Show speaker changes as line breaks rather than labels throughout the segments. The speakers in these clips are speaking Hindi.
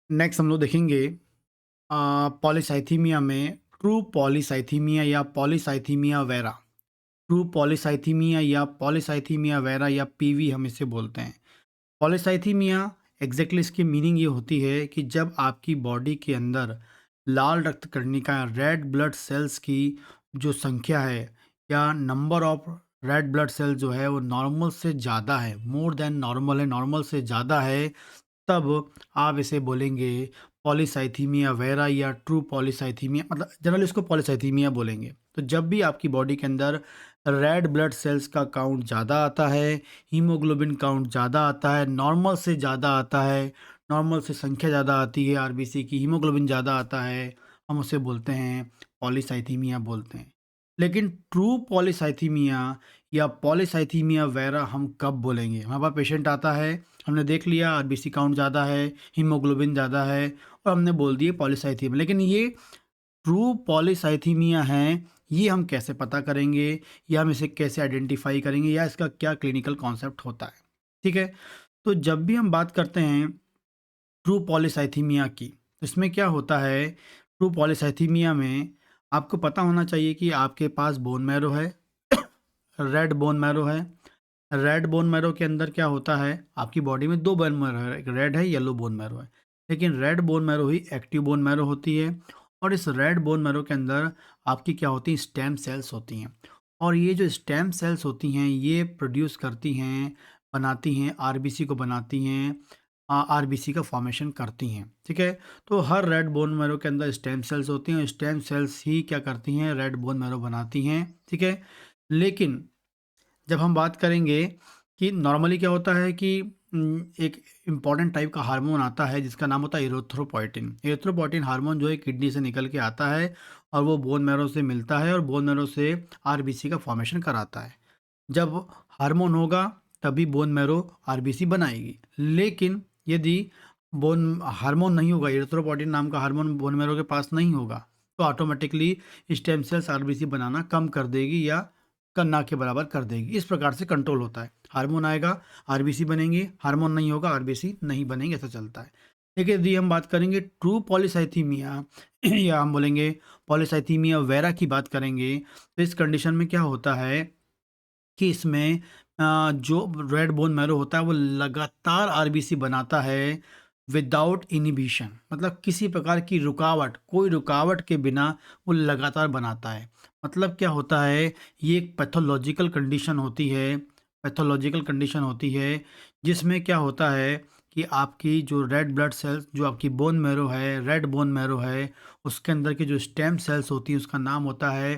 नेक्स्ट हम लोग देखेंगे पॉलीसाइथीमिया में ट्रू पॉलीसाइथीमिया या पॉलीसाइथीमिया वेरा। ट्रू पॉलीसाइथीमिया या पॉलीसाइथीमिया वेरा या पीवी हम इसे बोलते हैं। पॉलीसाइथीमिया एग्जैक्टली इसकी मीनिंग ये होती है कि जब आपकी बॉडी के अंदर लाल रक्त कणिका रेड ब्लड सेल्स की जो संख्या है या number of red blood cell जो है वो नॉर्मल से ज़्यादा है, मोर देन नॉर्मल है, नॉर्मल से ज़्यादा है, तब आप इसे बोलेंगे पॉलीसाइथीमिया वेरा या ट्रू पॉलीसाइथीमिया, मतलब जनरली इसको पॉलीसाइथीमिया बोलेंगे। तो जब भी आपकी बॉडी के अंदर रेड ब्लड सेल्स का काउंट ज़्यादा आता है, हीमोग्लोबिन काउंट ज़्यादा आता है, नॉर्मल से ज़्यादा आता है, नॉर्मल से संख्या ज़्यादा आती है आरबीसी की, हीमोग्लोबिन ज़्यादा आता है, हम उसे बोलते हैं पॉलीसाइथीमिया बोलते हैं। लेकिन ट्रू पॉलीसाइथीमिया या पॉलीसाइथीमिया वेरा हम कब बोलेंगे? हमारे पास पेशेंट आता है, हमने देख लिया आरबीसी काउंट ज़्यादा है, हीमोग्लोबिन ज़्यादा है और हमने बोल दिए पॉलीसाइथीमिया। लेकिन ये ट्रू पॉलीसाइथीमिया है, ये हम कैसे पता करेंगे या हम इसे कैसे आइडेंटिफ़ाई करेंगे या इसका क्या क्लिनिकल कॉन्सेप्ट होता है? ठीक है? तो जब भी हम बात करते हैं ट्रू पॉलीसाइथीमिया की, तो इसमें क्या होता है, ट्रू पॉलीसाइथीमिया में आपको पता होना चाहिए कि आपके पास बोन मैरो है, रेड बोन मैरो है। रेड बोन मैरो के अंदर क्या होता है, आपकी बॉडी में 2 बोन मैरो है, एक रेड है, येलो बोन मैरो है। लेकिन रेड बोन मैरो ही एक्टिव बोन मैरो होती है और इस रेड बोन मैरो के अंदर आपकी क्या होती है, स्टेम सेल्स होती हैं। और ये जो स्टेम सेल्स होती हैं, ये प्रोड्यूस करती हैं, बनाती हैं, आरबीसी को बनाती हैं, आरबीसी का फॉर्मेशन करती हैं, ठीक है? तो हर रेड बोन मैरो के अंदर स्टेम सेल्स होती हैं, स्टेम सेल्स ही क्या करती हैं, रेड बोन मैरो बनाती हैं, ठीक है? लेकिन जब हम बात करेंगे कि नॉर्मली क्या होता है कि एक इम्पॉर्टेंट टाइप का हार्मोन आता है जिसका नाम होता है इरिथ्रोपोइटिन। इरिथ्रोपोइटिन हार्मोन जो है किडनी से निकल के आता है और वो बोन मैरो से मिलता है और बोन मैरो से आरबीसी का फॉर्मेशन कराता है। जब हार्मोन होगा तभी बोन मैरो आरबीसी बनाएगी। लेकिन यदि बोन हार्मोन नहीं होगा, इरिथ्रोपोइटिन नाम का हार्मोन बोन मैरो के पास नहीं होगा, तो ऑटोमेटिकली स्टेम सेल्स आरबीसी बनाना कम कर देगी या ना के बराबर कर देगी। इस प्रकार से कंट्रोल होता है। हार्मोन आएगा, आरबीसी बनेंगे, हार्मोन नहीं होगा, आरबीसी नहीं बनेंगे, ऐसा चलता है। देखिए, यदि हम बात करेंगे ट्रू पॉलीसाइथीमिया या हम बोलेंगे पॉलीसाइथीमिया वेरा की बात करेंगे, तो इस कंडीशन में क्या होता है कि इसमें जो रेड बोन मैरो होता है वो लगातार आरबीसी बनाता है विदाउट इनिबिशन, मतलब किसी प्रकार की रुकावट, कोई रुकावट के बिना वो लगातार बनाता है। मतलब क्या होता है, ये एक पैथोलॉजिकल कंडीशन होती है, पैथोलॉजिकल कंडीशन होती है जिसमें क्या होता है कि आपकी जो रेड ब्लड सेल्स, जो आपकी बोन मैरो है, रेड बोन मैरो है, उसके अंदर की जो स्टेम सेल्स होती हैं उसका नाम होता है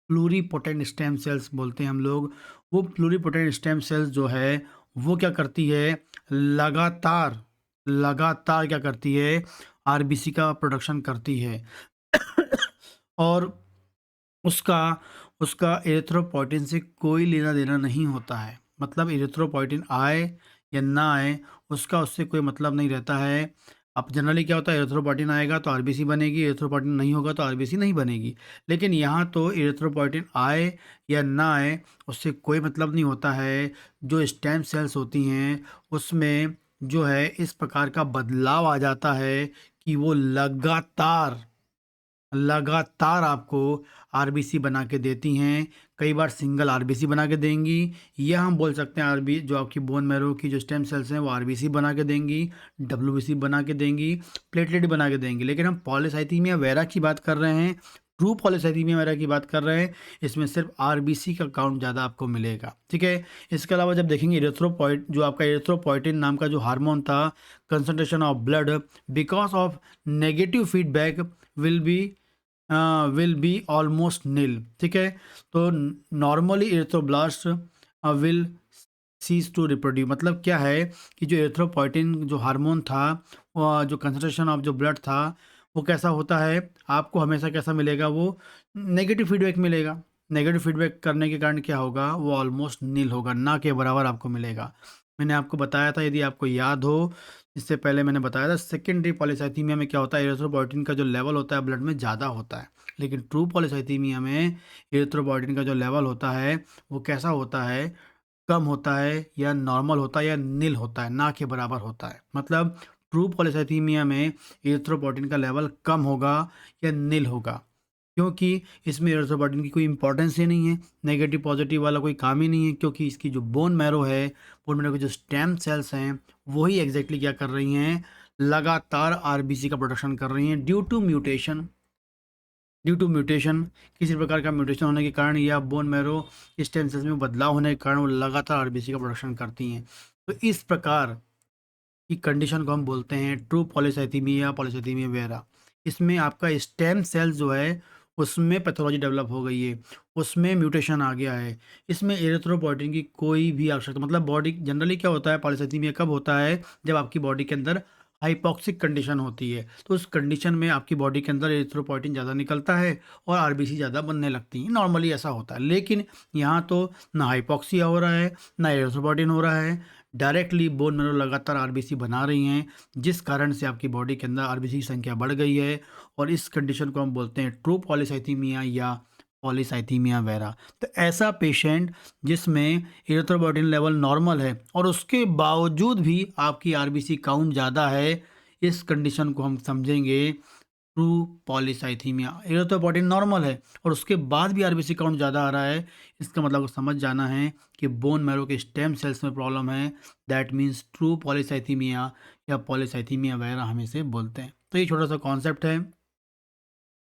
प्लूरीपोटेंट स्टेम सेल्स बोलते हैं हम लोग। वो प्लूरीपोटेंट स्टेम सेल्स जो है वो क्या करती है, लगातार लगातार क्या करती है, आरबीसी का प्रोडक्शन करती है और उसका उसका एरिथ्रोपोइटिन से कोई लेना देना नहीं होता है। मतलब एरिथ्रोपोइटिन आए या ना आए, उसका उससे कोई मतलब नहीं रहता है। अब जनरली क्या होता है, एरिथ्रोपोइटिन आएगा तो आरबीसी बनेगी, एरिथ्रोपोइटिन नहीं होगा तो आरबीसी नहीं बनेगी। लेकिन यहाँ तो एरिथ्रोपोइटिन आए या ना आए, उससे कोई मतलब नहीं होता है। जो स्टेम सेल्स होती हैं उसमें जो है इस प्रकार का बदलाव आ जाता है कि वो लगातार लगातार आपको आरबीसी बना के देती हैं। कई बार सिंगल आरबीसी बना के देंगी, या हम बोल सकते हैं आरबी जो आपकी बोन मैरो की जो स्टेम सेल्स हैं वो आरबीसी बना के देंगी, डब्ल्यूबीसी बना के देंगी, प्लेटलेट बना के देंगी। लेकिन हम पॉलीसाइथीमिया वेरा की बात कर रहे हैं, ट्रू पॉलीसाइथीमिया वेरा की बात कर रहे हैं, इसमें सिर्फ आरबीसी का काउंट ज़्यादा आपको मिलेगा, ठीक है? इसके अलावा जब देखेंगे इरिथ्रोपोइट जो आपका इरिथ्रोपोइटिन नाम का जो हार्मोन था, concentration of blood because of negative feedback will be will be almost nil, ठीक है? तो normally erythroblast will cease to reproduce. मतलब क्या है कि जो एरिथ्रोपोइटिन जो हार्मोन था, जो कंसंट्रेशन ऑफ जो ब्लड था, वो कैसा होता है, आपको हमेशा कैसा मिलेगा, वो नेगेटिव फीडबैक मिलेगा। नेगेटिव फीडबैक करने के कारण क्या होगा, वो ऑलमोस्ट नील होगा, ना के बराबर आपको मिलेगा। मैंने आपको बताया था, यदि आपको याद हो, इससे पहले मैंने बताया था सेकेंडरी पॉलीसाइथीमिया में क्या होता है, एरिथ्रोपोइटिन का जो लेवल होता है ब्लड में ज़्यादा होता है। लेकिन ट्रू पॉलीसाइथीमिया में एरिथ्रोपोइटिन का जो लेवल होता है वो कैसा होता है, कम होता है या नॉर्मल होता है या नील होता है, ना के बराबर होता है। मतलब ट्रू पॉलीसाइथीमिया में एरिथ्रोपोइटिन का लेवल कम होगा या नील होगा, क्योंकि इसमें एरिथ्रोपोइटिन की कोई इंपॉर्टेंस ही नहीं है, नेगेटिव पॉजिटिव वाला कोई काम ही नहीं है, क्योंकि इसकी जो बोन मैरो है, बोन मैरो के जो स्टेम सेल्स हैं, वही एग्जैक्टली क्या कर रही हैं, लगातार आरबीसी का प्रोडक्शन कर रही हैं ड्यू टू म्यूटेशन। किसी प्रकार का म्यूटेशन होने के कारण या बोन मैरो स्टेम सेल्स में बदलाव होने के कारण वो लगातार आरबीसी का प्रोडक्शन करती हैं। तो इस प्रकार की कंडीशन को हम बोलते हैं ट्रू पॉलीसाइथीमिया, पॉलीसाइथीमिया वेरा। इसमें आपका स्टेम सेल्स जो है उसमें पैथोलॉजी डेवलप हो गई है, उसमें म्यूटेशन आ गया है, इसमें एरिथ्रोपोइटिन की कोई भी आवश्यकता, मतलब बॉडी जनरली क्या होता है, पॉलीसाइथीमिया कब होता है, जब आपकी बॉडी के अंदर हाइपॉक्सिक कंडीशन होती है, तो उस कंडीशन में आपकी बॉडी के अंदर एरिथ्रोपोइटिन ज़्यादा निकलता है और आरबीसी ज़्यादा बनने लगती हैं, नॉर्मली ऐसा होता है। लेकिन यहाँ तो ना हाइपॉक्सिया हो रहा है, ना एरिथ्रोपोइटिन हो रहा है, डायरेक्टली बोन मैरो लगातार आरबीसी बना रही हैं, जिस कारण से आपकी बॉडी के अंदर आरबीसी की संख्या बढ़ गई है, और इस कंडीशन को हम बोलते हैं ट्रू पॉलीसाइथीमिया या पॉलीसाइथीमिया वेरा। तो ऐसा पेशेंट जिसमें एरिथ्रोपोइटिन लेवल नॉर्मल है और उसके बावजूद भी आपकी आरबीसी काउंट ज़्यादा है, इस कंडीशन को हम समझेंगे ट्रू पॉलीसाइथीमिया। एरिथ्रोपोइटिन नॉर्मल है और उसके बाद भी आरबीसी काउंट ज़्यादा आ रहा है, इसका मतलब समझ जाना है कि बोन मैरो के स्टेम सेल्स में प्रॉब्लम है। दैट मीन्स ट्रू पॉलीसाइथीमिया या पॉलीसाइथीमिया वेरा हम इसे बोलते हैं। तो ये छोटा सा कॉन्सेप्ट है,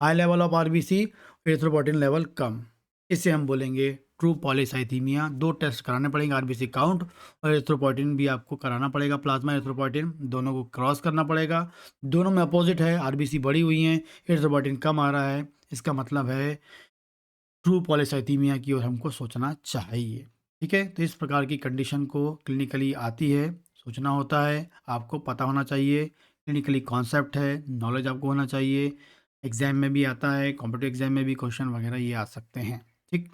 high level of RBC, erythropoietin level कम, इसे हम बोलेंगे ट्रू पॉलीसाइथीमिया। 2 टेस्ट कराने पड़ेंगे, आरबीसी काउंट और एरिथ्रोपोइटिन भी आपको कराना पड़ेगा, प्लाज्मा एरिथ्रोपोइटिन दोनों को क्रॉस करना पड़ेगा। दोनों में अपोजिट है, आरबीसी बढ़ी हुई हैं, एरिथ्रोपोइटिन कम आ रहा है, इसका मतलब है ट्रू पॉलीसाइथीमिया की ओर हमको सोचना चाहिए। ठीक है, तो इस प्रकार की कंडीशन को क्लिनिकली आती है, सोचना होता है, आपको पता होना चाहिए, क्लिनिकली कॉन्सेप्ट है, नॉलेज आपको होना चाहिए। एग्जाम में भी आता है, कॉम्पिटिटिव एग्जाम में भी क्वेश्चन वगैरह ये आ सकते हैं। ठीक।